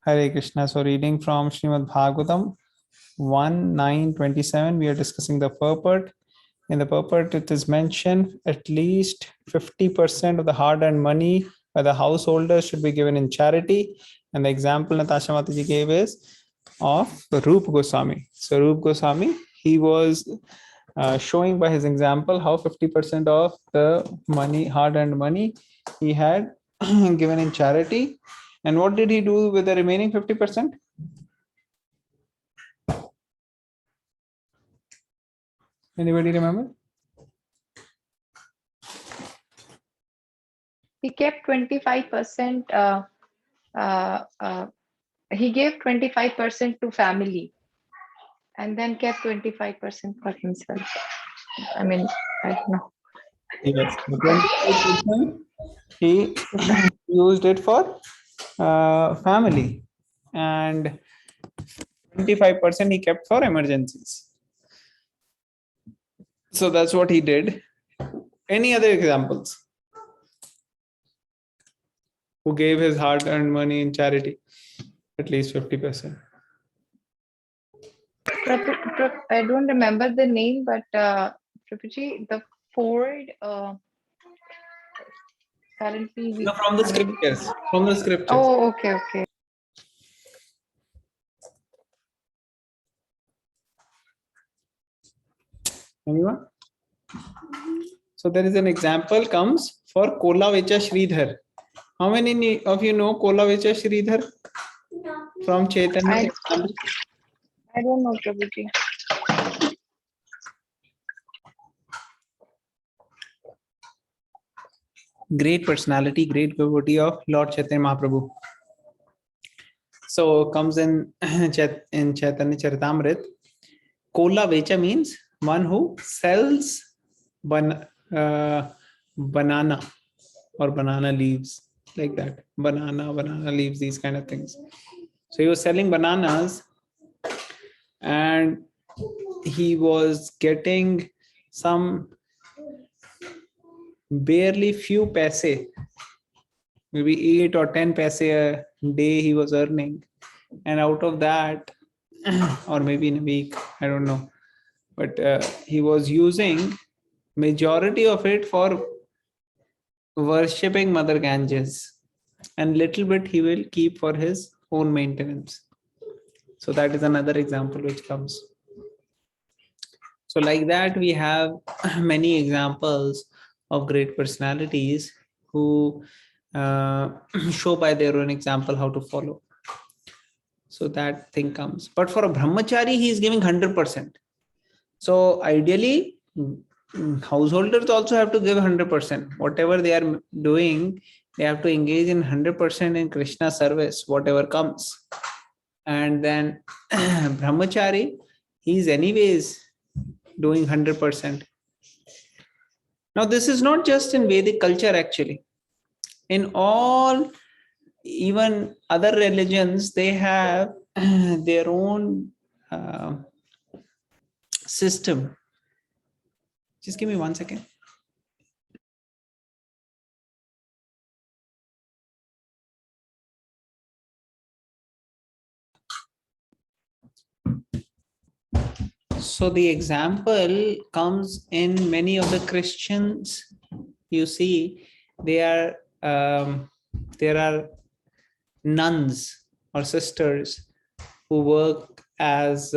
Hare Krishna. So reading from Srimad Bhagavatam 1:9:27, we are discussing the purport. In the purport, it is mentioned at least 50% of the hard-earned money by the householders should be given in charity. And the example Natasha Mataji gave is of Rupa Goswami. So Rupa Goswami, he was showing by his example how 50% of the money, hard-earned money, he had given in charity. And what did he do with the remaining 50%? Anybody remember? He kept 25%. He gave 25% to family, and then kept 25% for himself. I mean, I don't know. Yes, 25% he used it for family, and 25% he kept for emergencies. So that's what he did. Any other examples? Who gave his hard-earned money in charity? At least 50%. I don't remember the name, but Prabhuji, the Ford. Currently, No, from the scriptures. From the scriptures. Oh, okay. Anyone? So there is an example comes for Kola Vecha Sridhar. How many of you know Kola Vecha Sridhar? From Chaitanya? I don't know, Prabhuji. Great personality, great devotee of Lord Chaitanya Mahaprabhu. So comes in Chaitanya Charitamrita. Kola Vecha means one who sells banana or banana leaves, like that. Banana leaves, these kind of things. So he was selling bananas and he was getting some barely few paise, maybe 8 or 10 paise a day he was earning. And out of that, or maybe in a week, I don't know, but he was using majority of it for worshipping Mother Ganges, and little bit he will keep for his own maintenance. So that is another example which comes. So like that, we have many examples of great personalities who show by their own example how to follow. So that thing comes. But for a brahmachari, he is giving 100%. So ideally, householders also have to give 100%. Whatever they are doing, they have to engage in 100% in Krishna service, whatever comes. And then brahmachari, he is anyways doing 100%. Now, this is not just in Vedic culture actually. In all, even other religions, they have their own system. Just give me 1 second. So the example comes in many of the Christians. You see, there are nuns or sisters who work as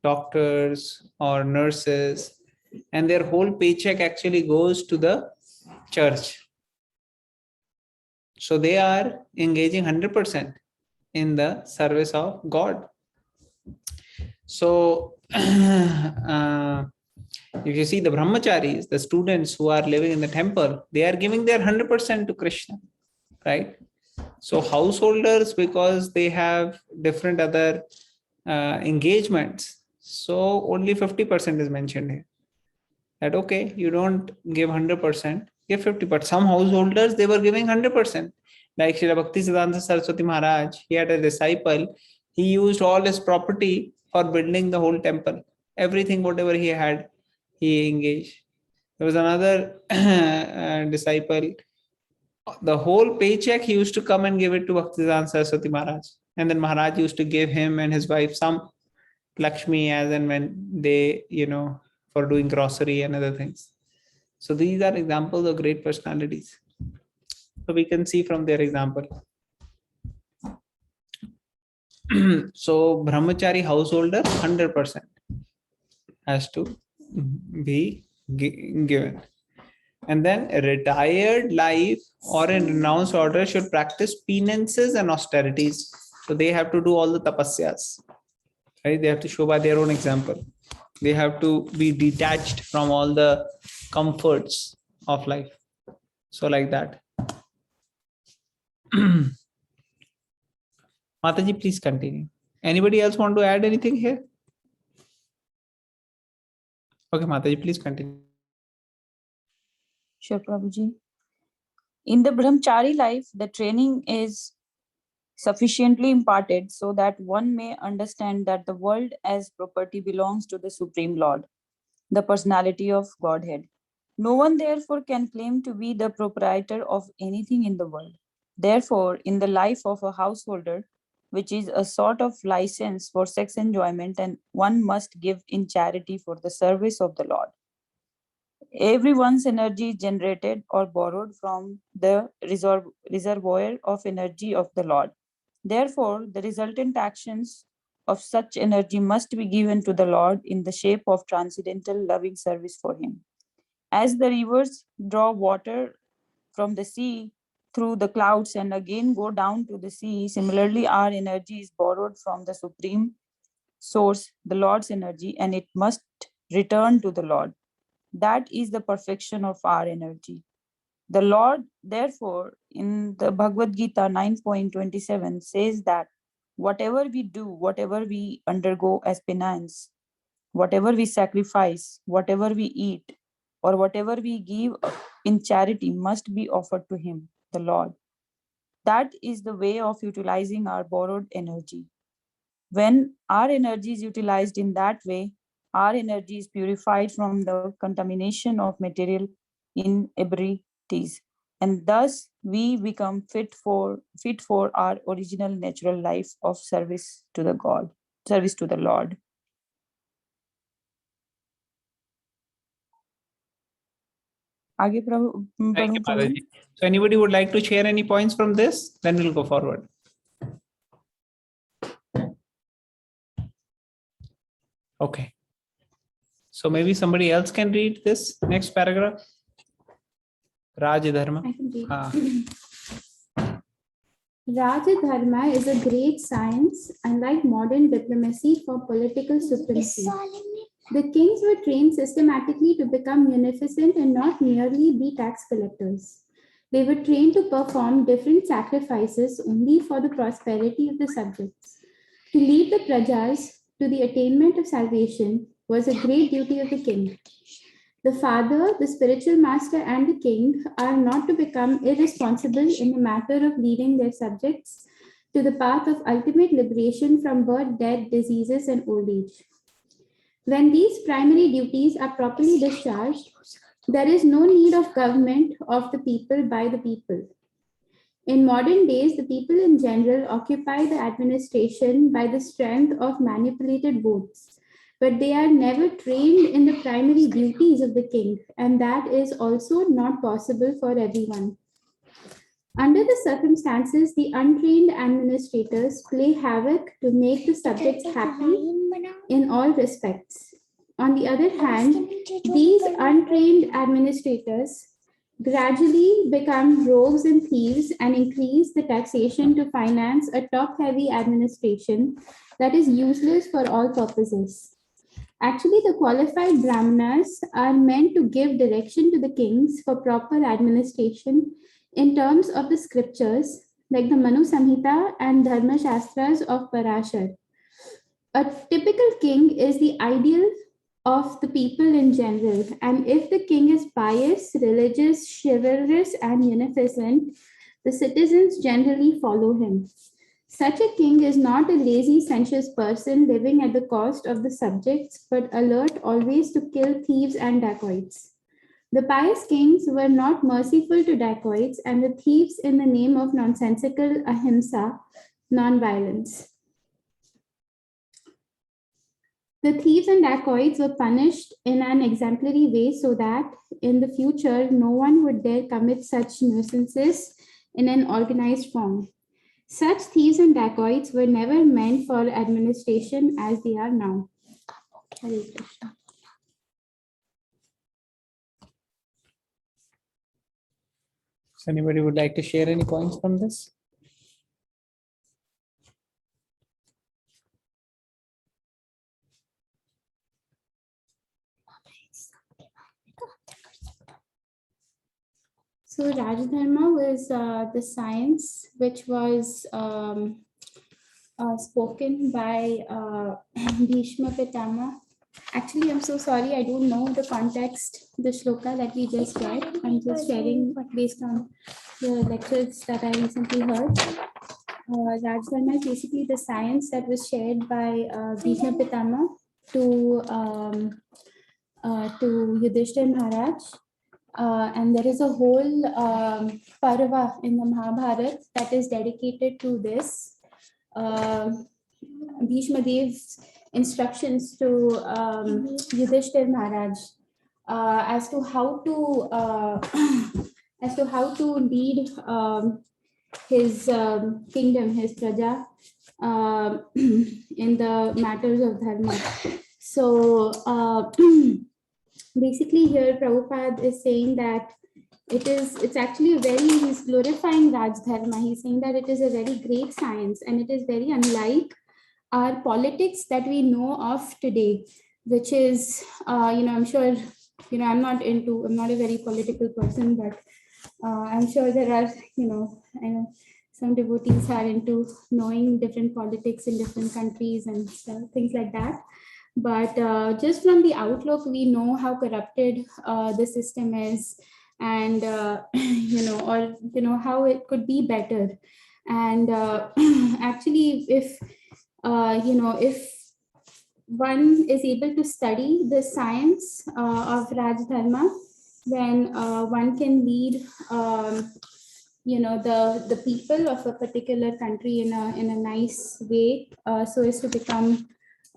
doctors or nurses, and their whole paycheck actually goes to the church. So they are engaging 100% in the service of God. So if you see the brahmacharis, the students who are living in the temple, they are giving their 100% to Krishna, right? So householders, because they have different other engagements, so only 50% is mentioned here. That okay, you don't give 100%, give 50%. But some householders, they were giving 100%. Like Srila Bhaktisiddhanta Saraswati Maharaj, he had a disciple, he used all his property for building the whole temple. Everything, whatever he had, he engaged. There was another disciple, the whole paycheck he used to come and give it to Bhaktisiddhanta Saraswati Maharaj. And then Maharaj used to give him and his wife some Lakshmi as and when they, for doing grocery and other things. So these are examples of great personalities. So we can see from their example. So brahmachari householder 100% has to be given. And then a retired life or in renounced order should practice penances and austerities. So they have to do all the tapasyas, right? They have to show by their own example. They have to be detached from all the comforts of life. So like that. Mataji, please continue. Anybody else want to add anything here? Okay, Mataji, please continue. Sure, Prabhuji. In the brahmachari life, the training is sufficiently imparted so that one may understand that the world as property belongs to the Supreme Lord, the personality of Godhead. No one therefore can claim to be the proprietor of anything in the world. Therefore, in the life of a householder, which is a sort of license for sex enjoyment, and one must give in charity for the service of the Lord. Everyone's energy is generated or borrowed from the reservoir of energy of the Lord. Therefore, the resultant actions of such energy must be given to the Lord in the shape of transcendental loving service for Him. As the rivers draw water from the sea through the clouds and again go down to the sea, similarly, our energy is borrowed from the Supreme Source, the Lord's energy, and it must return to the Lord. That is the perfection of our energy. The Lord, therefore, in the Bhagavad Gita 9.27 says that whatever we do, whatever we undergo as penance, whatever we sacrifice, whatever we eat, or whatever we give in charity must be offered to Him, the Lord. That is the way of utilizing our borrowed energy. When our energy is utilized in that way, our energy is purified from the contamination of material inebrities, and thus we become fit for our original natural life of service to the God, service to the Lord. Aage Thank you, Mataji. So anybody would like to share any points from this? Then we'll go forward. Okay. So maybe somebody else can read this next paragraph. Raja Dharma. I can read. Raja Dharma is a great science, unlike modern diplomacy for political supremacy. The kings were trained systematically to become munificent and not merely be tax collectors. They were trained to perform different sacrifices only for the prosperity of the subjects. To lead the prajas to the attainment of salvation was a great duty of the king. The father, the spiritual master, and the king are not to become irresponsible in the matter of leading their subjects to the path of ultimate liberation from birth, death, diseases, and old age. When these primary duties are properly discharged, there is no need of government of the people by the people. In modern days, the people in general occupy the administration by the strength of manipulated votes, but they are never trained in the primary duties of the king, and that is also not possible for everyone. Under the circumstances, the untrained administrators play havoc to make the subjects happy in all respects. On the other hand, these untrained administrators gradually become rogues and thieves and increase the taxation to finance a top-heavy administration that is useless for all purposes. Actually, the qualified brahmanas are meant to give direction to the kings for proper administration in terms of the scriptures like the Manu Samhita and Dharma Shastras of Parashar. A typical king is the ideal of the people in general, and if the king is pious, religious, chivalrous, and munificent, the citizens generally follow him. Such a king is not a lazy, sensuous person living at the cost of the subjects, but alert always to kill thieves and dacoits. The pious kings were not merciful to dacoits, and the thieves, in the name of nonsensical ahimsa, non-violence. The thieves and dacoits were punished in an exemplary way so that in the future, no one would dare commit such nuisances in an organized form. Such thieves and dacoits were never meant for administration as they are now. Hare Krishna. So anybody would like to share any points from this? So Rajadharma was the science which was spoken by Bhishma Pitama. Actually, I'm so sorry, I don't know the context, the shloka that we just read. I'm just sharing based on the lectures that I recently heard. Rajadharma is basically the science that was shared by Bhishma Pitama to Yudhishthir Maharaj. And there is a whole parva in the Mahabharata that is dedicated to this. Bhishma Dev's instructions to Yudhishthir Maharaj as to how to lead his kingdom, his praja, in the matters of dharma. So basically here Prabhupada is saying that it's actually he's glorifying Raj Dharma. He's saying that it is a very great science and it is very unlike our politics that we know of today, which is, I'm sure, I'm not a very political person, but I'm sure there are, I know some devotees are into knowing different politics in different countries and stuff, things like that. But just from the outlook, we know how corrupted the system is, and how it could be better. And actually, if one is able to study the science of Raj Dharma, then one can lead the people of a particular country in a nice way, so as to become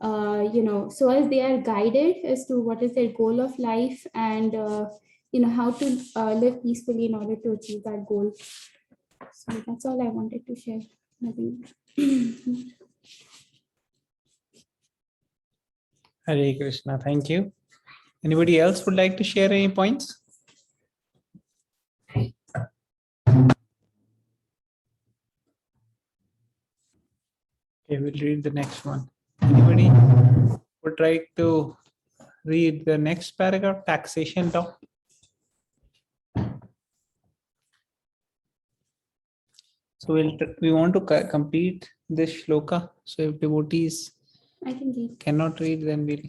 so as they are guided as to what is their goal of life, and how to live peacefully in order to achieve that goal. So that's all I wanted to share. Nothing. Hare Krishna, thank you. Anybody else would like to share any points? Okay, we'll read the next one. Anybody would like to read the next paragraph, taxation law? So we want to complete this shloka. So if devotees I can read. cannot read, then we'll.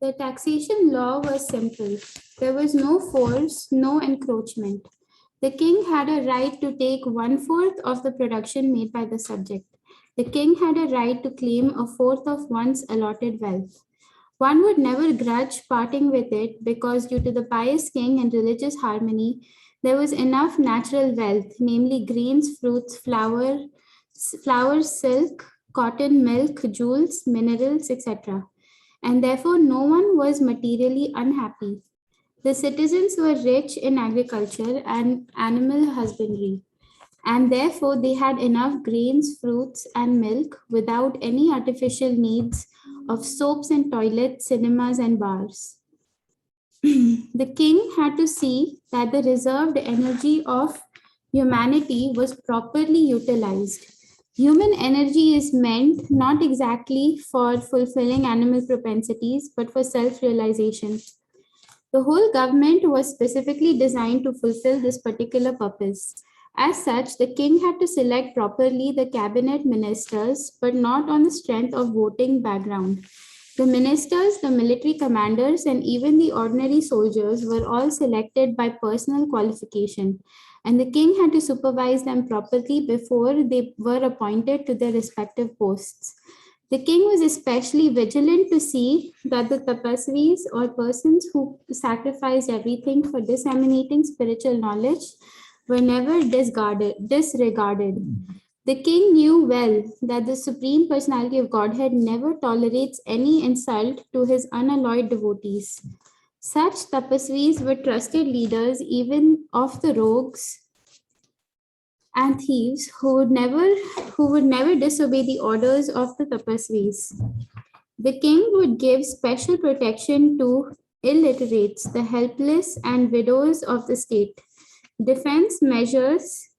The taxation law was simple. There was no force, no encroachment. The king had a right to take 1/4 of the production made by the subject. The king had a right to claim 1/4 of one's allotted wealth. One would never grudge parting with it because due to the pious king and religious harmony, there was enough natural wealth, namely grains, fruits, flowers, silk, cotton, milk, jewels, minerals, etc. And therefore no one was materially unhappy. The citizens were rich in agriculture and animal husbandry, and therefore they had enough grains, fruits, and milk without any artificial needs of soaps and toilets, cinemas, and bars. The king had to see that the reserved energy of humanity was properly utilized. Human energy is meant not exactly for fulfilling animal propensities, but for self-realization. The whole government was specifically designed to fulfill this particular purpose. As such, the king had to select properly the cabinet ministers, but not on the strength of voting background. The ministers, the military commanders, and even the ordinary soldiers were all selected by personal qualification, and the king had to supervise them properly before they were appointed to their respective posts. The king was especially vigilant to see that the tapasvis, or persons who sacrificed everything for disseminating spiritual knowledge, were never disregarded. The king knew well that the Supreme Personality of Godhead never tolerates any insult to his unalloyed devotees. Such tapasvis were trusted leaders even of the rogues and thieves who would never disobey the orders of the tapasvis. The king would give special protection to illiterates, the helpless, and widows of the state. Defense measures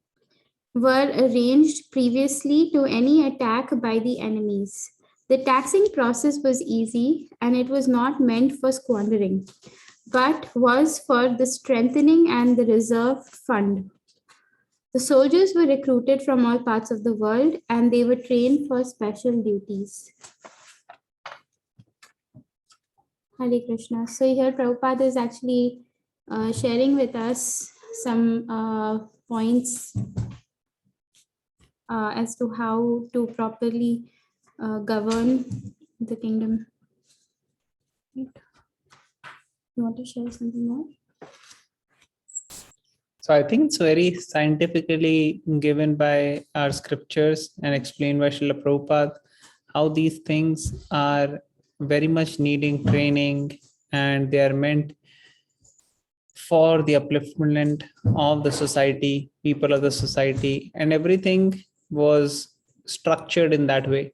were arranged previously to any attack by the enemies. The taxing process was easy and it was not meant for squandering, but was for the strengthening and the reserve fund. The soldiers were recruited from all parts of the world and they were trained for special duties. Hare Krishna. So here Prabhupada is actually sharing with us some points as to how to properly govern the kingdom. You want to share something more? So I think it's very scientifically given by our scriptures and explained by Srila Prabhupada how these things are very much needing training, and they are meant for the upliftment of the society, people of the society, and everything was structured in that way.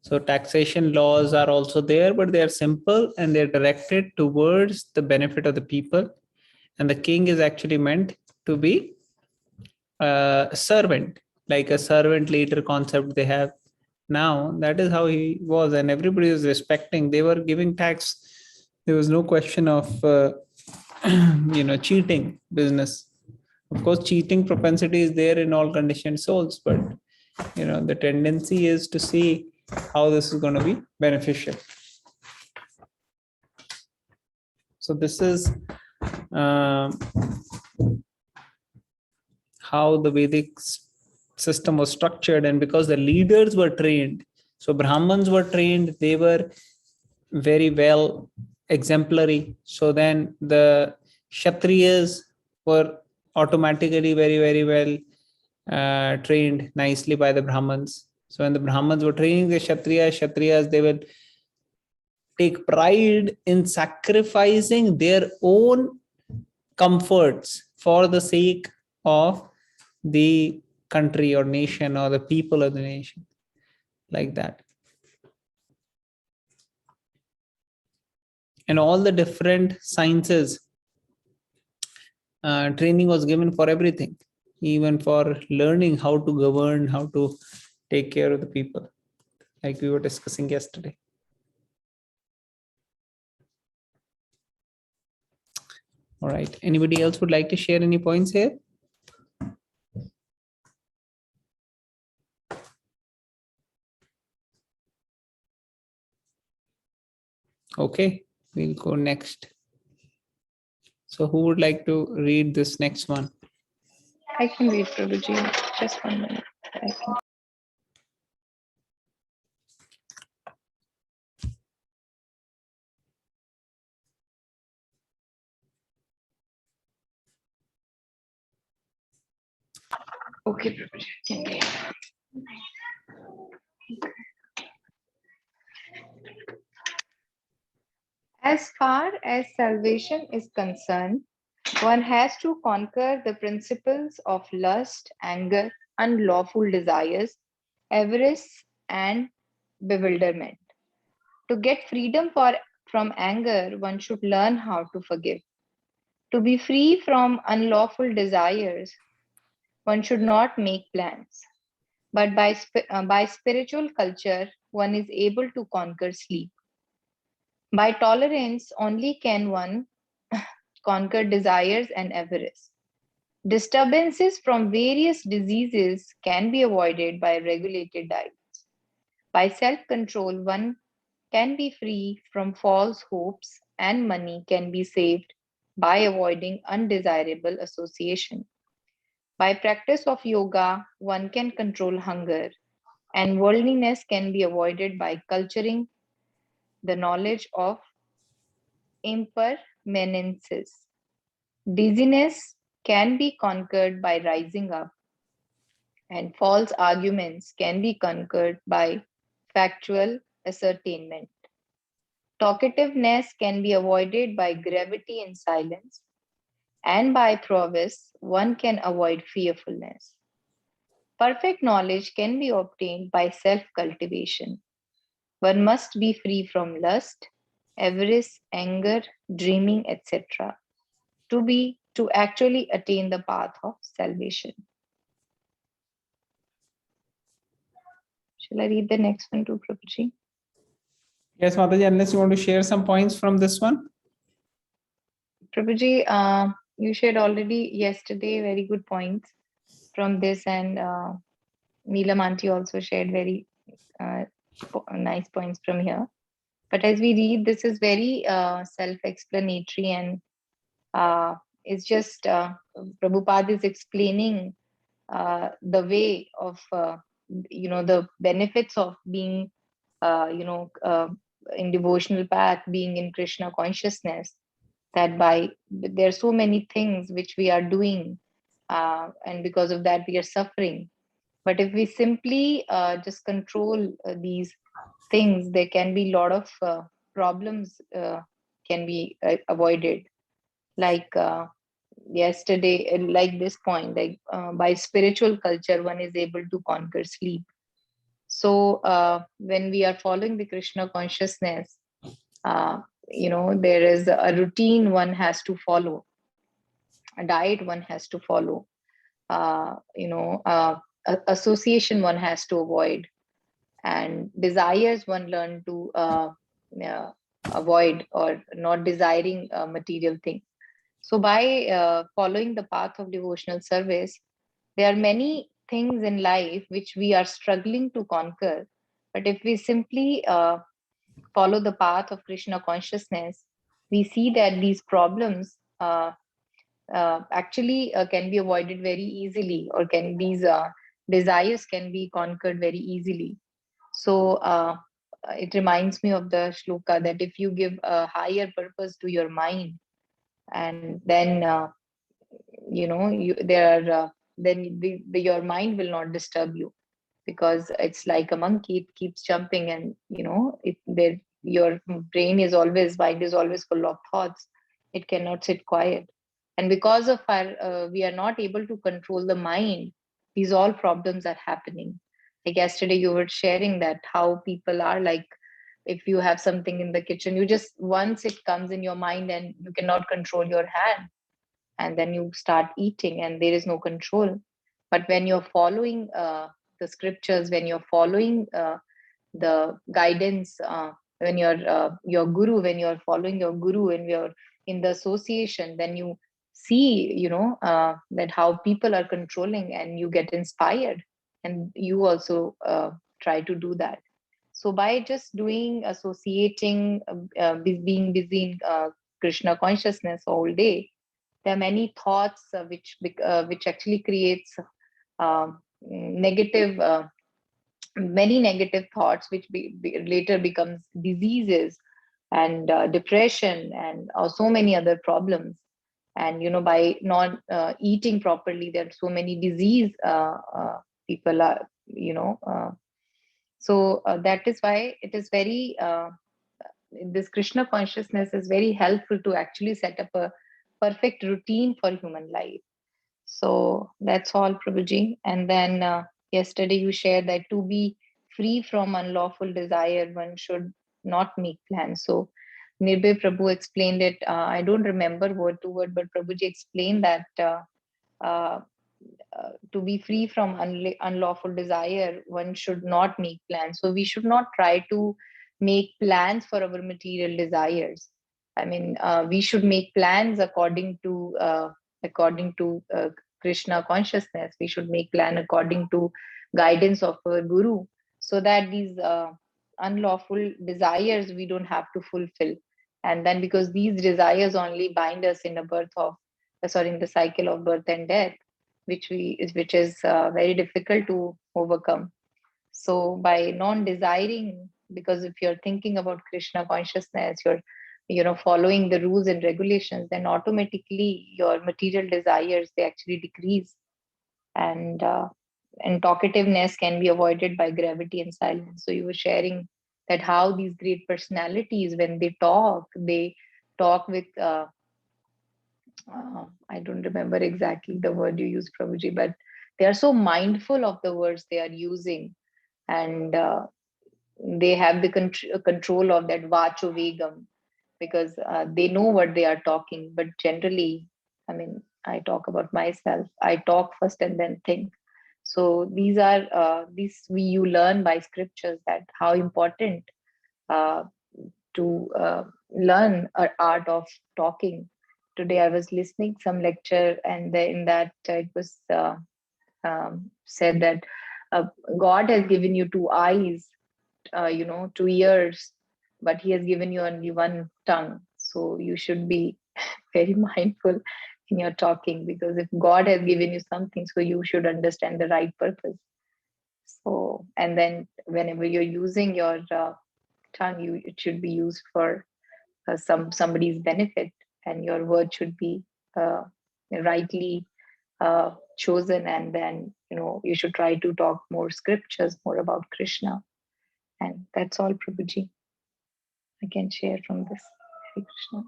So taxation laws are also there, but they are simple and they're directed towards the benefit of the people. And the king is actually meant to be a servant, like a servant leader concept they have now. That is how he was, and everybody was respecting. They were giving tax. There was no question of cheating business. Of course, cheating propensity is there in all conditioned souls, but the tendency is to see how this is going to be beneficial. So this is how the Vedic system was structured, and because the leaders were trained, so Brahmins were trained, they were very well exemplary. So then the Kshatriyas were automatically very, very well trained nicely by the Brahmins. So when the Brahmins were training the Kshatriyas, they will take pride in sacrificing their own comforts for the sake of the country or nation or the people of the nation, like that. And all the different sciences, training was given for everything, even for learning how to govern, how to take care of the people, like we were discussing yesterday. All right. Anybody else would like to share any points here? Okay, we'll go next. So who would like to read this next one? I can read, Prabhuji. Just 1 minute. I can. Okay, Prabhuji. Can read. As far as salvation is concerned, one has to conquer the principles of lust, anger, unlawful desires, avarice, and bewilderment. To get freedom from anger, one should learn how to forgive. To be free from unlawful desires, one should not make plans. But by spiritual culture, one is able to conquer sleep. By tolerance, only can one conquer desires and avarice. Disturbances from various diseases can be avoided by regulated diets. By self-control, one can be free from false hopes, and money can be saved by avoiding undesirable association. By practice of yoga, one can control hunger, and worldliness can be avoided by culturing the knowledge of impermanences. Dizziness can be conquered by rising up, and false arguments can be conquered by factual ascertainment. Talkativeness can be avoided by gravity and silence, and by prowess, one can avoid fearfulness. Perfect knowledge can be obtained by self cultivation. One must be free from lust, avarice, anger, dreaming, etc. to actually attain the path of salvation. Shall I read the next one too, Prabhuji? Yes, Mataji, unless you want to share some points from this one. Prabhuji, you shared already yesterday very good points from this, and Neelam Aunty also shared very nice points from here. But as we read, this is very self-explanatory, and it's just Prabhupada is explaining the way of the benefits of being in devotional path, being in Krishna consciousness. That by there are so many things which we are doing, and because of that we are suffering. But if we simply just control these things, there can be a lot of problems can be avoided. Like yesterday, like this point, like by spiritual culture, one is able to conquer sleep. So when we are following the Krishna consciousness, there is a routine one has to follow, a diet one has to follow, association one has to avoid, and desires one learn to avoid, or not desiring material things. So by following the path of devotional service, there are many things in life which we are struggling to conquer. But if we simply follow the path of Krishna consciousness, we see that these problems actually can be avoided very easily, or can these desires can be conquered very easily. So it reminds me of the shloka that if you give a higher purpose to your mind, and then your mind will not disturb you, because it's like a monkey, it keeps jumping, and your mind is always full of thoughts, it cannot sit quiet. And because of our we are not able to control the mind, these all problems are happening. Like yesterday you were sharing that how people are like, if you have something in the kitchen, you just, once it comes in your mind and you cannot control your hand, and then you start eating and there is no control. But when you're following the scriptures, when you're following the guidance, when your guru, when you're following your guru, and you're in the association, then you see that how people are controlling, and you get inspired, and you also try to do that. So by just doing, associating, being busy in Krishna consciousness all day, there are many thoughts which actually creates negative many negative thoughts, which later becomes diseases, and depression, and so many other problems. And by not eating properly, there are so many disease people are so that is why it is very this Krishna consciousness is very helpful to actually set up a perfect routine for human life. So that's all, Prabhuji. And then yesterday you shared that to be free from unlawful desire, one should not make plans. So Nirbhay Prabhu explained it. I don't remember word to word, but Prabhuji explained that uh, to be free from unlawful desire, one should not make plans. So we should not try to make plans for our material desires. I mean, we should make plans according to Krishna consciousness. We should make plan according to guidance of our guru, so that these unlawful desires we don't have to fulfill. And then, because these desires only bind us in a birth of in the cycle of birth and death, which is very difficult to overcome. So by non-desiring, because if you're thinking about Krishna consciousness, you're following the rules and regulations, then automatically your material desires, they actually decrease. And and talkativeness can be avoided by gravity and silence. So you were sharing that how these great personalities, when they talk with I don't remember exactly the word you used, Prabhuji, but they are so mindful of the words they are using, and they have the control of that vacho vegam, because they know what they are talking. But generally, I mean, I talk about myself. I talk first and then think. So these are you learn by scriptures that how important uh, to learn art of talking. Today I was listening some lecture, and in that it was said that uh, God has given you two eyes, 2 ears, but He has given you only one tongue. So you should be very mindful in your talking, because if God has given you something, so you should understand the right purpose. So, and then whenever you're using your tongue, it should be used for somebody's benefit, and your word should be rightly chosen. And then you should try to talk more scriptures, more about Krishna. And that's all, Prabhuji, I can share from this. Hare Krishna.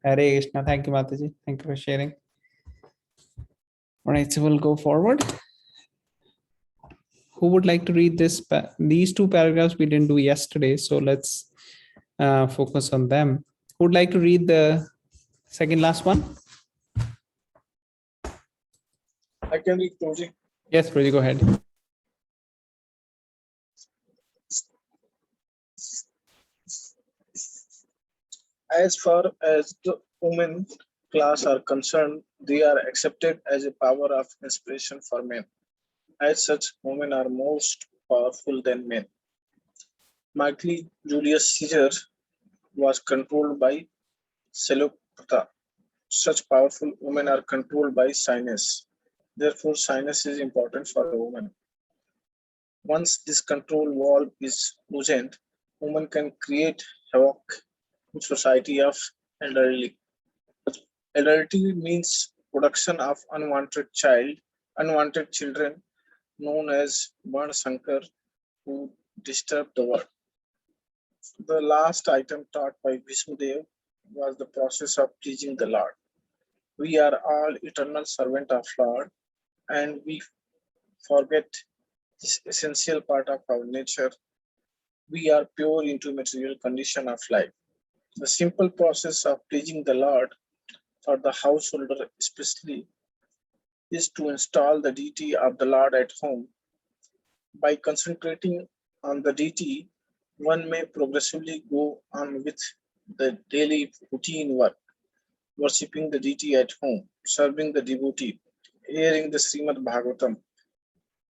Hare Krishna. Thank you, Mataji. Thank you for sharing. All right, so we'll go forward. Who would like to read these two paragraphs we didn't do yesterday? So let's focus on them. Who would like to read the second last one? I can read, Prabhuji. Yes, Prabhuji, go ahead. As far as the women class are concerned, they are accepted as a power of inspiration for men. As such, women are most powerful than men. Mighty Julius Caesar was controlled by Seleucida. Such powerful women are controlled by shyness. Therefore, shyness is important for a woman. Once this control wall is loosened, women can create havoc in society of elderly. Adultery means production of unwanted children known as Barn Sankar, who disturb the world. The last item taught by Vishnudev was the process of pleasing the Lord. We are all eternal servant of Lord, and we forget this essential part of our nature. We are pure into material condition of life. The simple process of pleasing the Lord for the householder especially is to install the deity of the Lord at home. By concentrating on the deity, one may progressively go on with the daily routine work, worshipping the deity at home, serving the devotee, hearing the Srimad Bhagavatam,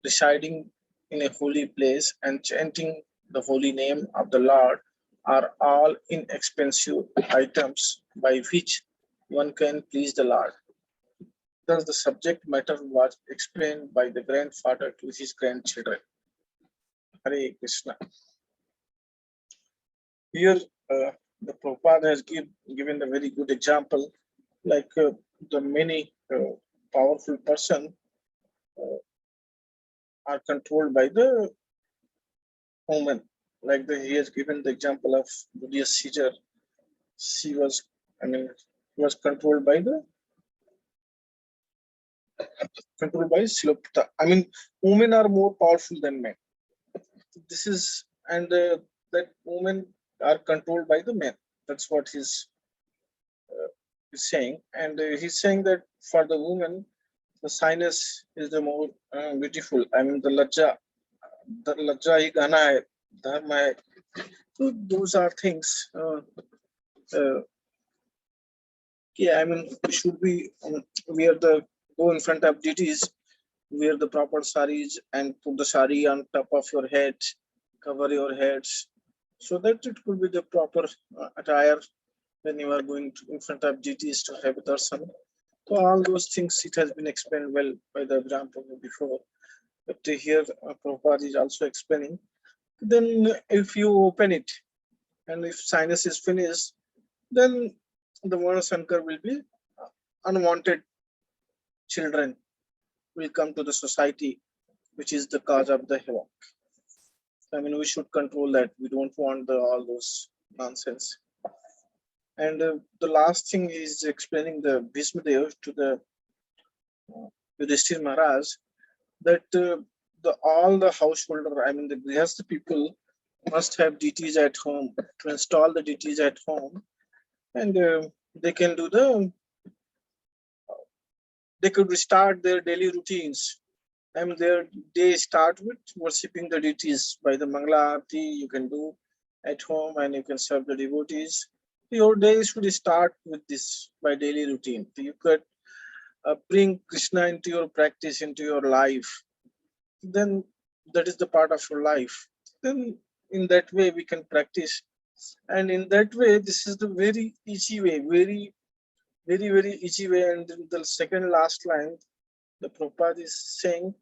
residing in a holy place, and chanting the holy name of the Lord are all inexpensive items by which one can please the Lord. Thus, the subject matter was explained by the grandfather to his grandchildren. Hare Krishna. Here, the Prabhupada has given a very good example, like the many powerful person are controlled by the woman. Like he has given the example of Julius Caesar. He was controlled by Seleucida. I mean, women are more powerful than men. This is, and that women are controlled by the men. That's what he's saying. And he's saying that for the woman, the shyness is the more beautiful. I mean, the lajja hi gana hai, dharma hai. So those are things. Yeah, I mean, should we wear go in front of deities, wear the proper saris and put the sari on top of your head, cover your heads, so that it could be the proper attire when you are going in front of deities to have darshan. So all those things, it has been explained well by the Abraham Prabhu before. But here Prabhupada is also explaining Then if you open it and if sinus is finished, then the Varnasankar will be unwanted children will come to the society, which is the cause of the havoc. I mean, we should control that. We don't want all those nonsense. And the last thing is explaining the Bhishma Dev to the Yudhishthir Maharaj that all the householder, I mean, the Grihastha people must have deities at home to install the deities at home, and they can do they could restart their daily routines. I mean, they start with worshipping the deities by the Mangala Aarti you can do at home, and you can serve the devotees. Your day should start with this by daily routine. You could bring Krishna into your practice, into your life. Then that is the part of your life. Then in that way we can practice, and in that way this is the very easy way, very easy way. And then the second last line, the Prabhupada is saying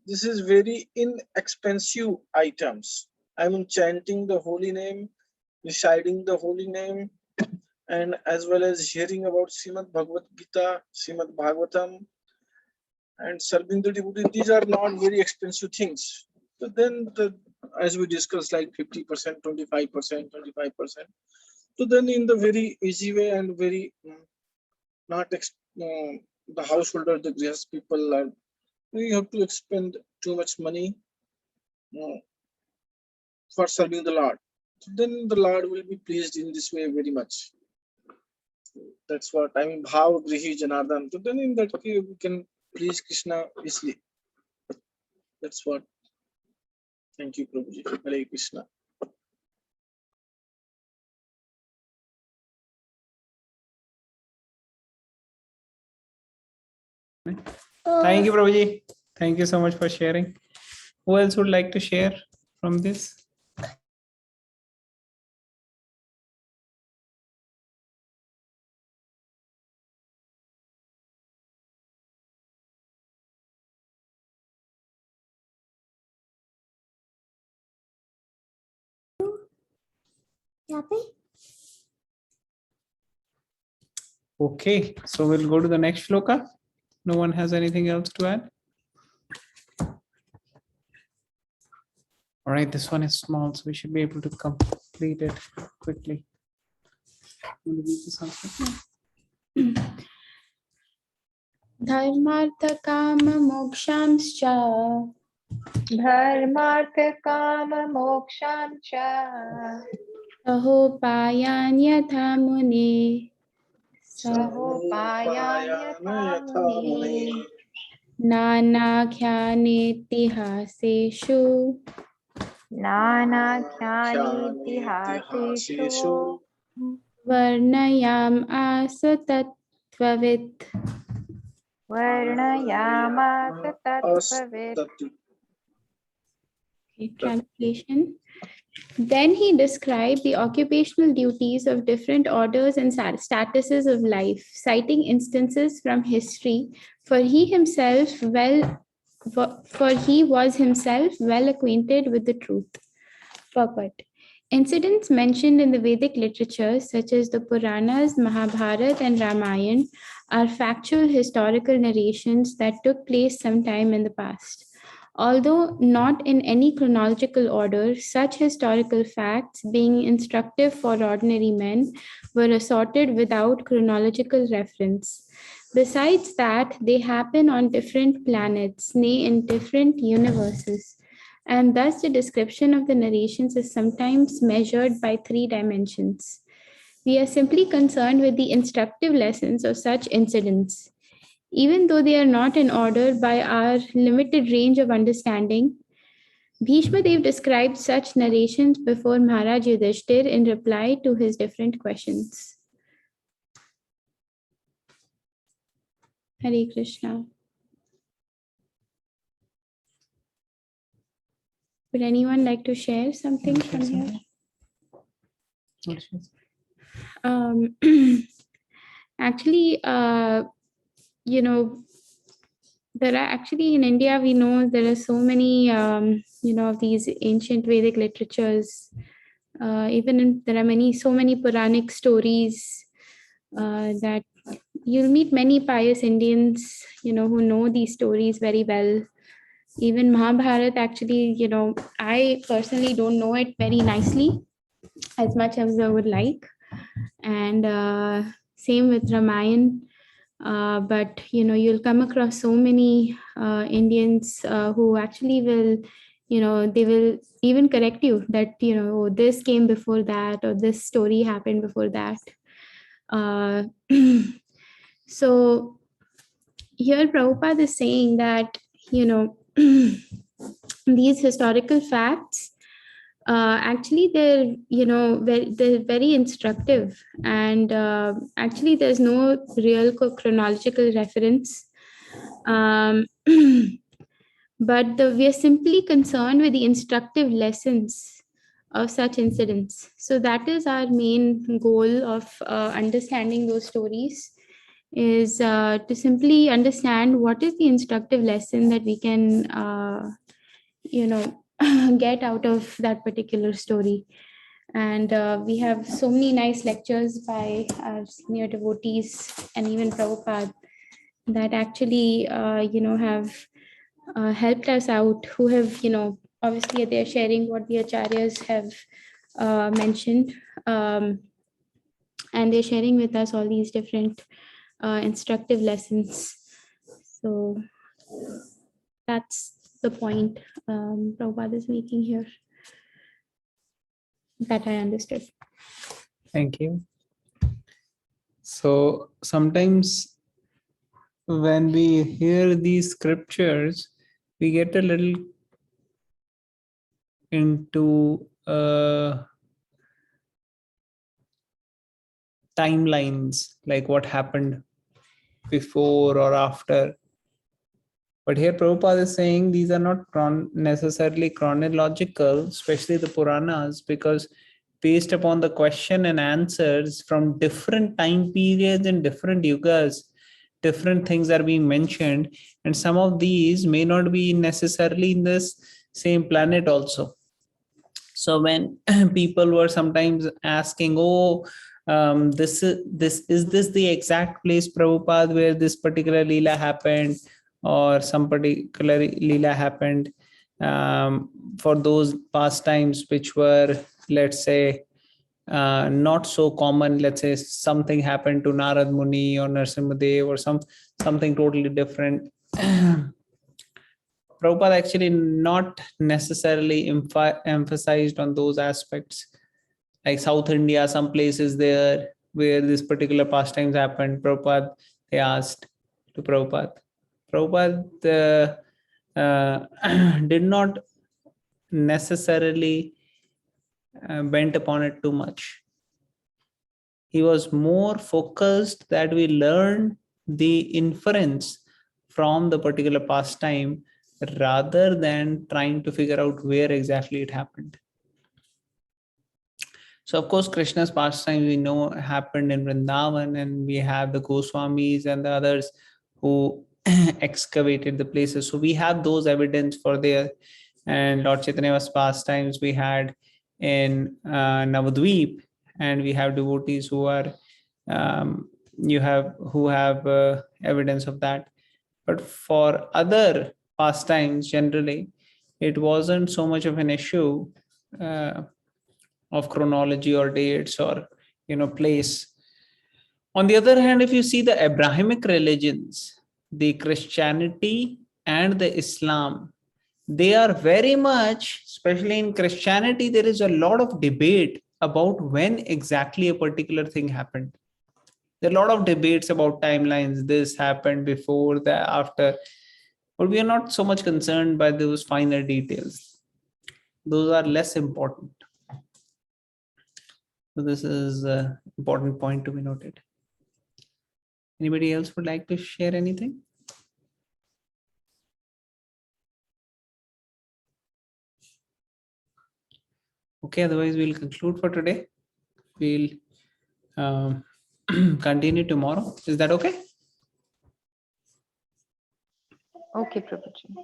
this is very inexpensive items. I mean, chanting the holy name, reciting the holy name, and as well as hearing about Srimad Bhagavad Gita, Srimad Bhagavatam, and serving the devotee. These are not very expensive things. So then, as we discussed, like 50%, 25%, 25%. So then, in the very easy way and very not the householder, the grihast people are, we have to expend too much money for serving the Lord. So then the Lord will be pleased in this way very much. That's what I mean. Bhav Grihi Janardhan. So then in that way we can please Krishna easily. That's what. Thank you, Prabhuji. Hare Krishna. Thank you, Prabhuji. Thank you so much for sharing. Who else would like to share from this? Okay, so we'll go to the next shloka. No one has anything else to add? All right, this one is small, so we should be able to complete it quickly. Want to read this answer? Dharmartha kama mokshamscha Dharmartha kama mokshancha sahopayan yatha muni sahopayan yatha muni nanakyanetihaseshu nanakyanitihaseshu varnayam asa tattvavit. varnayamasa tattvavid. Okay, translation. Then he described the occupational duties of different orders and statuses of life, citing instances from history, for he was himself well acquainted with the truth. Purport. Incidents mentioned in the Vedic literature, such as the Puranas, Mahabharata, and Ramayana, are factual historical narrations that took place sometime in the past. Although not in any chronological order, such historical facts, being instructive for ordinary men, were assorted without chronological reference. Besides that, they happen on different planets, nay, in different universes, and thus the description of the narrations is sometimes measured by 3 dimensions. We are simply concerned with the instructive lessons of such incidents. Even though they are not in order by our limited range of understanding, Bhishma Dev described such narrations before Maharaj Yudhishthir in reply to his different questions. Hare Krishna. Would anyone like to share something from here? Actually, there are actually in India, we know there are so many, of these ancient Vedic literatures. There are so many Puranic stories that you'll meet many pious Indians, who know these stories very well. Even Mahabharata, actually, I personally don't know it very nicely as much as I would like. And same with Ramayana. But you'll come across so many Indians who actually will, they will even correct you that "Oh, this came before that, or this story happened before that." Uh, so here Prabhupada is saying that these historical facts actually they're very instructive, and actually there's no real chronological reference, um, but we are simply concerned with the instructive lessons of such incidents. So that is our main goal of understanding those stories, is to simply understand what is the instructive lesson that we can get out of that particular story. And we have so many nice lectures by our senior devotees and even Prabhupada that actually have helped us out, who have obviously they're sharing what the acharyas have mentioned, and they're sharing with us all these different instructive lessons. So that's the point Prabhupada is making here, that I understood. Thank you. So sometimes when we hear these scriptures, we get a little into timelines, like what happened before or after. But here Prabhupada is saying these are not necessarily chronological, especially the Puranas, because based upon the question and answers from different time periods and different yugas, different things are being mentioned, and some of these may not be necessarily in this same planet also. So when people were sometimes asking, "Oh, this is the exact place, Prabhupada, where this particular Leela happened, or some particular Leela happened for those pastimes which were, let's say, not so common. Let's say something happened to Narad Muni or Narasimhadev or something totally different." Prabhupada actually not necessarily emphasized on those aspects. Like South India, some places there where this particular pastimes happened, Prabhupada, they asked to Prabhupada. Prabhupada did not necessarily bent upon it too much. He was more focused that we learn the inference from the particular pastime rather than trying to figure out where exactly it happened. So of course, Krishna's pastime we know happened in Vrindavan, and we have the Goswamis and the others who excavated the places. So we have those evidence for there. And Lord Chaitanya's pastimes we had in Navadvip, and we have devotees who are who have evidence of that. But for other pastimes, generally, it wasn't so much of an issue of chronology or dates or place. On the other hand, if you see the Abrahamic religions, the Christianity and the Islam, they are very much, especially in Christianity, there is a lot of debate about when exactly a particular thing happened. There are a lot of debates about timelines. This happened before, that, after. But we are not so much concerned by those finer details. Those are less important. So this is an important point to be noted. Anybody else would like to share anything? Okay, otherwise we'll conclude for today. We'll continue tomorrow. Is that okay? Okay, Prabhuji.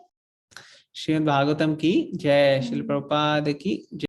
Shrimad Bhagavatam की जय, श्रील प्रभुपाद की जय।